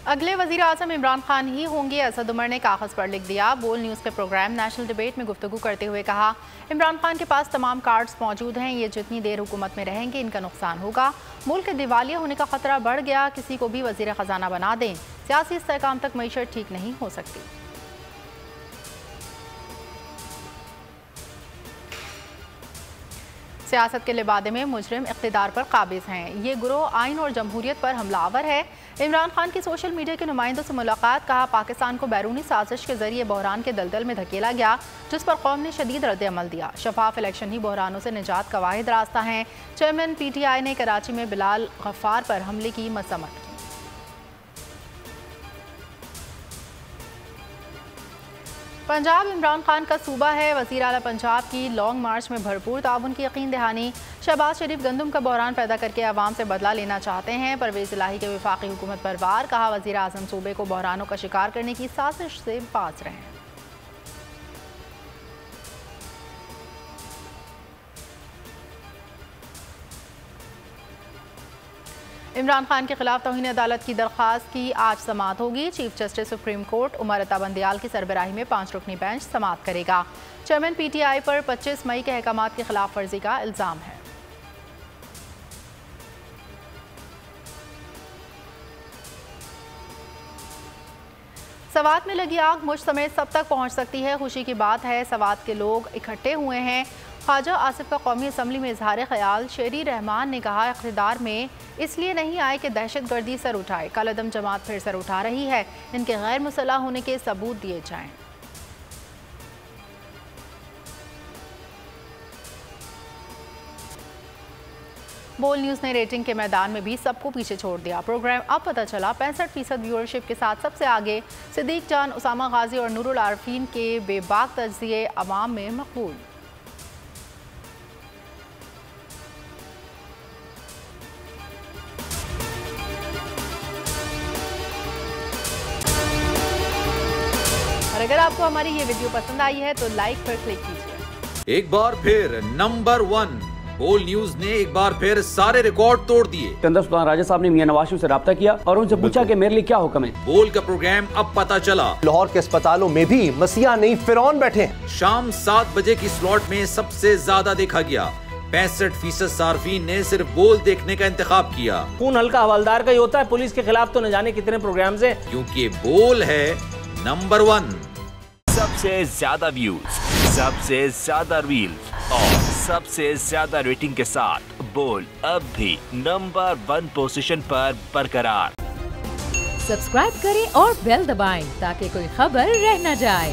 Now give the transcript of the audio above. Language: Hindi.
अगले वज़ीर आज़म इमरान खान ही होंगे, असद उमर ने कागज़ पर लिख दिया। बोल न्यूज़ के प्रोग्राम नेशनल डिबेट में गुफ्तगू करते हुए कहा, इमरान खान के पास तमाम कार्ड्स मौजूद हैं, ये जितनी देर हुकूमत में रहेंगे इनका नुकसान होगा। मुल्क के दिवालिया होने का खतरा बढ़ गया, किसी को भी वज़ीर ख़जाना बना दें, सियासी इस्तेहकाम तक मईशत ठीक नहीं हो सकती। सियासत के लिबादे में मुजरिम इक़्तिदार पर काबिज हैं। ये गिरोह आइन और जमहूरियत पर हमलावर है। इमरान खान की सोशल मीडिया के नुमाइंदों से मुलाकात, कहा पाकिस्तान को बैरूनी साजिश के जरिए बहरान के दलदल में धकेला गया, जिस पर कौम ने शदीद रद्द-ए-अमल दिया। शफाफ इलेक्शन ही बहरानों से निजात का वाहिद रास्ता है। चेयरमैन PTI ने कराची में बिलाल गफ्फार पर हमले की मजम्मत की। पंजाब इमरान खान का सूबा है। वज़ीर आला पंजाब की लॉन्ग मार्च में भरपूर ताउन की यकीन दहानी। शहबाज शरीफ गंदम का बहरान पैदा करके आवाम से बदला लेना चाहते हैं। परवेज़ इलाही के वफाकी हुकूमत पर वार, कहा वज़ीर आज़म सूबे को बहरानों का शिकार करने की साजिश से बाज रहें। इमरान खान के खिलाफ तौहीन अदालत की दरख्वास्त की आज समाअत होगी। Chief justice supreme court Umar Ata Bandial की सरबराही में 5 रुकनी बेंच समाअत करेगा। चेयरमैन PTI पर 25 मई के अहकामात की खिलाफ वर्जी का इल्ज़ाम है। सवात में लगी आग मुझ समेत सब तक पहुंच सकती है। खुशी की बात है, सवात के लोग इकट्ठे हुए हैं। ख्वाजा आसिफ का कौमी असम्बली में इजहार ख्याल। शेरी रहमान ने कहा, इक़्तिदार में इसलिए नहीं आए कि दहशतगर्दी सर उठाए, कलअदम जमात फिर सर उठा रही है, इनके गैर मुसल्लह होने के सबूत दिए जाएं। बोल न्यूज़ ने रेटिंग के मैदान में भी सबको पीछे छोड़ दिया। प्रोग्राम अब पता चला 65% व्यूअरशिप के साथ सबसे आगे सिद्दीक जान, उसामा गाजी और नूरुल आरफीन के बेबाक तज्ज़िये अवाम में मकबूल। और अगर आपको हमारी ये वीडियो पसंद आई है तो लाइक पर क्लिक कीजिए। एक बार फिर नंबर 1 बोल न्यूज ने एक बार फिर सारे रिकॉर्ड तोड़ दिए। सिकंदर सुल्तान राजा साहब ने मियां नवाज शरीफ से राब्ता किया और उनसे पूछा कि मेरे लिए क्या हुक्म है। बोल का प्रोग्राम अब पता चला। लाहौर के अस्पतालों में भी मसीहा नहीं फिरौन बैठे हैं। शाम 7 बजे की स्लॉट में सबसे ज्यादा देखा गया। 65% सार्फिन ने सिर्फ बोल देखने का इंतखाब किया। खून हल्का हवलदार का ही होता है, पुलिस के खिलाफ तो न जाने कितने प्रोग्राम है, क्योंकि बोल है नंबर 1। सबसे ज्यादा व्यूज, सबसे ज्यादा रील्स और सबसे ज्यादा रेटिंग के साथ बोल अब भी नंबर 1 पोजीशन पर बरकरार। सब्सक्राइब करें और बेल दबाएं ताकि कोई खबर रह न जाए।